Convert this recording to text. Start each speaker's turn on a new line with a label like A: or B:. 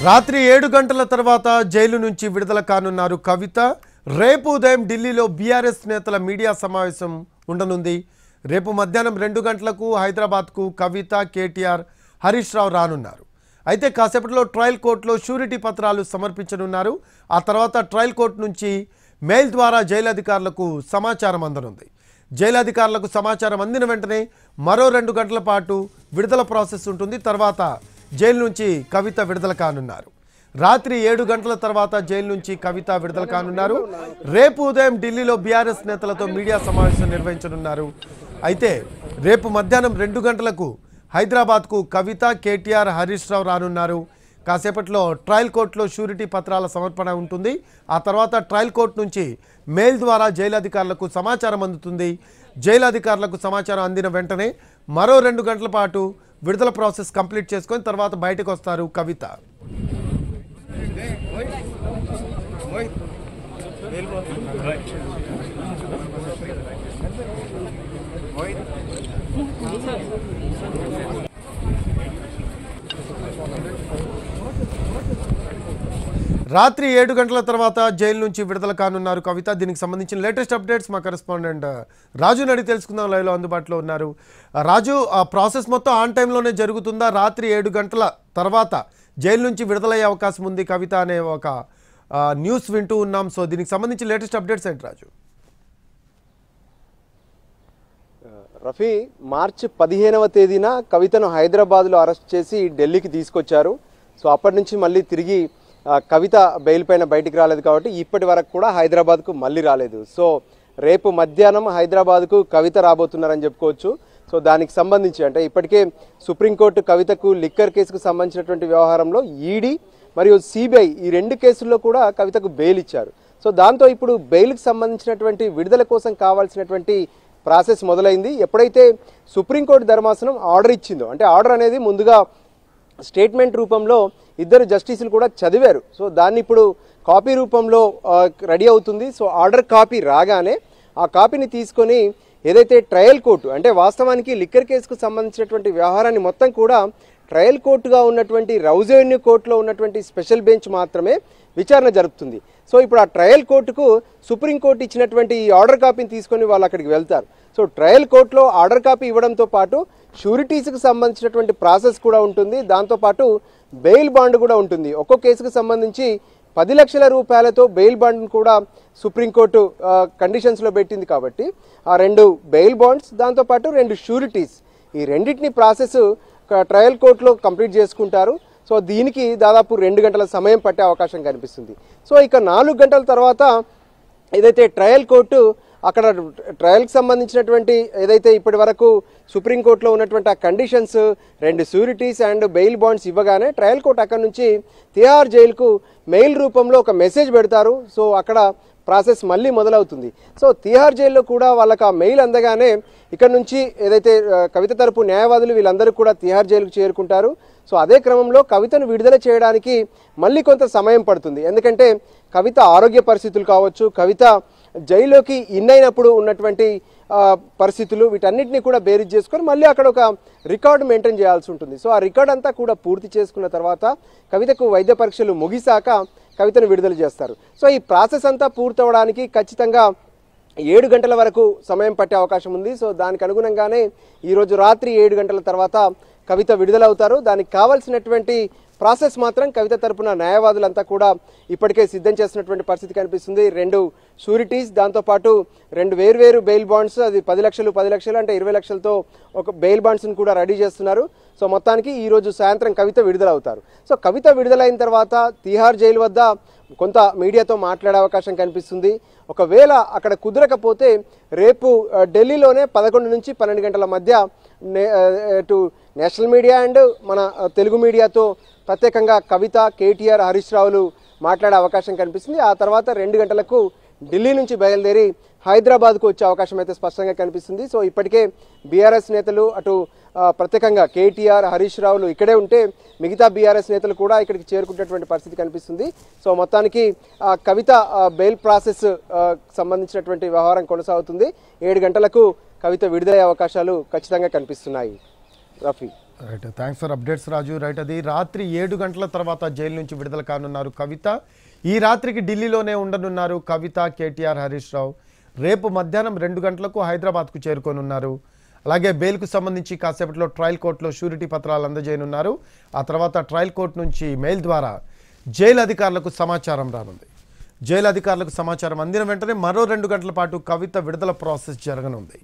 A: రాత్రి 7 గంటల తర్వాత జైలు నుంచి విడుదల కానున్నారు కవిత. రేపు ఉదయం ఢిల్లీలో బీఆర్ఎస్ నేతల మీడియా సమావేశం ఉండనుంది. రేపు మధ్యాహ్నం 2 గంటలకు హైదరాబాద్కు కవిత, కేటీఆర్, హరీష్ రావు రానున్నారు. అయితే కాసేపట్లో ట్రయల్ కోర్టులో షూరిటీ పత్రాలు సమర్పించనున్నారు. ఆ తర్వాత ట్రయల్ కోర్టు నుంచి మెయిల్ ద్వారా జైలు అధికారులకు సమాచారం అందనుంది. జైలు అధికారులకు సమాచారం అందిన వెంటనే మరో 2 గంటల పాటు విడుదల ప్రాసెస్ ఉంటుంది. తర్వాత జైలు నుంచి కవిత విడుదల కానున్నారు. రాత్రి 7 గంటల తర్వాత జైలు నుంచి కవిత విడుదల కానున్నారు. రేపు ఉదయం ఢిల్లీలో బీఆర్ఎస్ నేతలతో మీడియా సమావేశం నిర్వహించనున్నారు. అయితే రేపు మధ్యాహ్నం 2 గంటలకు హైదరాబాద్కు కవిత, కేటీఆర్, హరీష్ రావు రానున్నారు. కాసేపట్లో ట్రయల్ కోర్టులో షూరిటీ పత్రాల సమర్పణ ఉంటుంది. ఆ తర్వాత ట్రయల్ కోర్టు నుంచి మెయిల్ ద్వారా జైలు అధికారులకు సమాచారం అందుతుంది. జైలు అధికారులకు సమాచారం అందిన వెంటనే మరో 2 గంటల పాటు విడుదల ప్రాసెస్ కంప్లీట్ చేసుకొని తర్వాత బయటకు వస్తారు కవిత. రాత్రి 7 గంటల తర్వాత జైలు నుంచి విడుదల కానున్నారు కవిత. దీనికి సంబంధించిన లేటెస్ట్ అప్డేట్స్ మా కరెస్పాండెంట్ రాజు నడి తెలుసుకుందాం. లైవ్లో అందుబాటులో ఉన్నారు. రాజు, ఆ ప్రాసెస్ మొత్తం ఆన్ టైంలోనే జరుగుతుందా? రాత్రి 7 గంటల తర్వాత జైలు నుంచి విడుదలయ్యే అవకాశం ఉంది కవిత అనే ఒక న్యూస్ వింటూ ఉన్నాం. సో దీనికి సంబంధించి లేటెస్ట్ అప్డేట్స్ ఏంటి రాజు?
B: రఫీ, మార్చి 15వ తేదీన కవితను హైదరాబాద్లో అరెస్ట్ చేసి ఢిల్లీకి తీసుకొచ్చారు. సో అప్పటి నుంచి మళ్ళీ తిరిగి కవిత బెయిల్ పైన బయటికి రాలేదు కాబట్టి ఇప్పటి వరకు కూడా హైదరాబాద్కు మళ్ళీ రాలేదు. సో రేపు మధ్యాహ్నం హైదరాబాద్కు కవిత రాబోతున్నారని చెప్పుకోవచ్చు. సో దానికి సంబంధించి అంటే ఇప్పటికే సుప్రీంకోర్టు కవితకు లిక్కర్ కేసుకు సంబంధించినటువంటి వ్యవహారంలో ఈడీ మరియు సిబిఐ ఈ 2 కేసుల్లో కూడా కవితకు బెయిల్ ఇచ్చారు. సో దాంతో ఇప్పుడు బెయిల్కి సంబంధించినటువంటి విడుదల కోసం కావాల్సినటువంటి ప్రాసెస్ మొదలైంది. ఎప్పుడైతే సుప్రీంకోర్టు ధర్మాసనం ఆర్డర్ ఇచ్చిందో, అంటే ఆర్డర్ అనేది ముందుగా స్టేట్మెంట్ రూపంలో ఇద్దరు జస్టిసులు కూడా చదివారు. సో దాన్ని ఇప్పుడు కాపీ రూపంలో రెడీ అవుతుంది. సో ఆర్డర్ కాపీ రాగానే ఆ కాపీని తీసుకొని ఏదైతే ట్రయల్ కోర్టు, అంటే వాస్తవానికి లిక్కర్ కేసుకు సంబంధించినటువంటి వ్యవహారాన్ని మొత్తం కూడా ట్రయల్ కోర్టుగా ఉన్నటువంటి రౌజ్ అవెన్యూ కోర్టులో ఉన్నటువంటి స్పెషల్ బెంచ్ మాత్రమే విచారణ జరుపుతుంది. సో ఇప్పుడు ఆ ట్రయల్ కోర్టుకు సుప్రీంకోర్టు ఇచ్చినటువంటి ఈ ఆర్డర్ కాపీని తీసుకొని వాళ్ళు అక్కడికి వెళ్తారు. సో ట్రయల్ కోర్టులో ఆర్డర్ కాపీ ఇవ్వడంతో పాటు షూరిటీస్కి సంబంధించినటువంటి ప్రాసెస్ కూడా ఉంటుంది. దాంతోపాటు బెయిల్ బాండ్ కూడా ఉంటుంది. ఒక్కో కేసుకు సంబంధించి 10 లక్షల రూపాయలతో బెయిల్ బాండ్ను కూడా సుప్రీంకోర్టు కండిషన్స్లో పెట్టింది. కాబట్టి ఆ 2 బెయిల్ బాండ్స్, దాంతోపాటు 2 షూరిటీస్, ఈ రెండింటిని ప్రాసెస్ ట్రయల్ కోర్టులో కంప్లీట్ చేసుకుంటారు. సో దీనికి దాదాపు 2 గంటల సమయం పట్టే అవకాశం కనిపిస్తుంది. సో ఇక 4 గంటల తర్వాత ఏదైతే ట్రయల్ కోర్టు అక్కడ ట్రయల్కి సంబంధించినటువంటి ఏదైతే ఇప్పటి వరకు సుప్రీంకోర్టులో ఉన్నటువంటి ఆ conditions, 2 sureties and bail bonds ఇవ్వగానే ట్రయల్ కోర్టు అక్కడ నుంచి తిహార్ జైలుకు మెయిల్ రూపంలో ఒక మెసేజ్ పెడతారు. సో అక్కడ ప్రాసెస్ మళ్ళీ మొదలవుతుంది. సో తిహార్ జైల్లో కూడా వాళ్ళకి ఆ మెయిల్ అందగానే ఇక్కడ నుంచి ఏదైతే కవిత తరపు న్యాయవాదులు వీళ్ళందరూ కూడా తిహార్ జైలుకు చేరుకుంటారు. సో అదే క్రమంలో కవితను విడుదల చేయడానికి మళ్ళీ కొంత సమయం పడుతుంది. ఎందుకంటే కవిత ఆరోగ్య పరిస్థితులు కావచ్చు, కవిత జైల్లోకి ఇన్నైనప్పుడు ఉన్నటువంటి పరిస్థితులు, వీటన్నిటిని కూడా బేరీజ్ చేసుకొని మళ్ళీ అక్కడ ఒక రికార్డు మెయింటైన్ చేయాల్సి ఉంటుంది. సో ఆ రికార్డ్ అంతా కూడా పూర్తి చేసుకున్న తర్వాత కవితకు వైద్య పరీక్షలు ముగిశాక కవితను విడుదల చేస్తారు. సో ఈ ప్రాసెస్ అంతా పూర్తవడానికి ఖచ్చితంగా 7 గంటల వరకు సమయం పట్టే అవకాశం ఉంది. సో దానికి అనుగుణంగానే ఈరోజు రాత్రి 7 గంటల తర్వాత కవిత విడుదలవుతారు. దానికి కావాల్సినటువంటి ప్రాసెస్ మాత్రం కవిత తరపున న్యాయవాదులంతా కూడా ఇప్పటికే సిద్ధం చేస్తున్నటువంటి పరిస్థితి కనిపిస్తుంది. 2 షూరిటీస్, దాంతోపాటు 2 వేర్వేరు బెయిల్ బాండ్స్, అది 10 లక్షలు అంటే 20 లక్షలతో ఒక బెయిల్ బాండ్స్ని కూడా రెడీ చేస్తున్నారు. సో మొత్తానికి ఈరోజు సాయంత్రం కవిత విడుదలవుతారు. సో కవిత విడుదలైన తర్వాత తిహార్ జైలు వద్ద కొంత మీడియాతో మాట్లాడే అవకాశం కనిపిస్తుంది. ఒకవేళ అక్కడ కుదరకపోతే రేపు ఢిల్లీలోనే 11 నుంచి 12 గంటల మధ్య నేషనల్ మీడియా అండ్ మన తెలుగు మీడియాతో ప్రత్యేకంగా కవిత, కేటీఆర్, హరీష్ రావులు మాట్లాడే అవకాశం కనిపిస్తుంది. ఆ తర్వాత 2 గంటలకు ఢిల్లీ నుంచి బయలుదేరి హైదరాబాద్కు వచ్చే అవకాశం అయితే స్పష్టంగా కనిపిస్తుంది. సో ఇప్పటికే బీఆర్ఎస్ నేతలు అటు ప్రత్యేకంగా కేటీఆర్, హరీష్ రావులు ఇక్కడే ఉంటే మిగతా బీఆర్ఎస్ నేతలు కూడా ఇక్కడికి చేరుకునేటువంటి పరిస్థితి కనిపిస్తుంది. సో మొత్తానికి కవిత బెయిల్ ప్రాసెస్ సంబంధించినటువంటి వ్యవహారం కొనసాగుతుంది. 7 గంటలకు కవిత విడుదలయ్యే అవకాశాలు ఖచ్చితంగా కనిపిస్తున్నాయి. Rafi.
A: Right, thanks for updates Raju. Right, అది రాత్రి 7 గంటల తర్వాత జైలు నుంచి విడుదల కానున్నారు కవిత. ఈ రాత్రికి ఢిల్లీలోనే ఉండనున్నారు కవిత, కేటీఆర్, హరీష్ రావు. రేపు మధ్యాహ్నం 2 గంటలకు హైదరాబాద్కు చేరుకోనున్నారు. అలాగే బెయిల్కు సంబంధించి కాసేపట్లో ట్రయల్ కోర్టులో షూరిటీ పత్రాలు అందజేయనున్నారు. ఆ తర్వాత ట్రయల్ కోర్టు నుంచి మెయిల్ ద్వారా జైలు అధికారులకు సమాచారం రానుంది. జైలు అధికారులకు సమాచారం అందిన వెంటనే మరో 2 గంటల పాటు కవిత విడుదల ప్రాసెస్ జరగనుంది.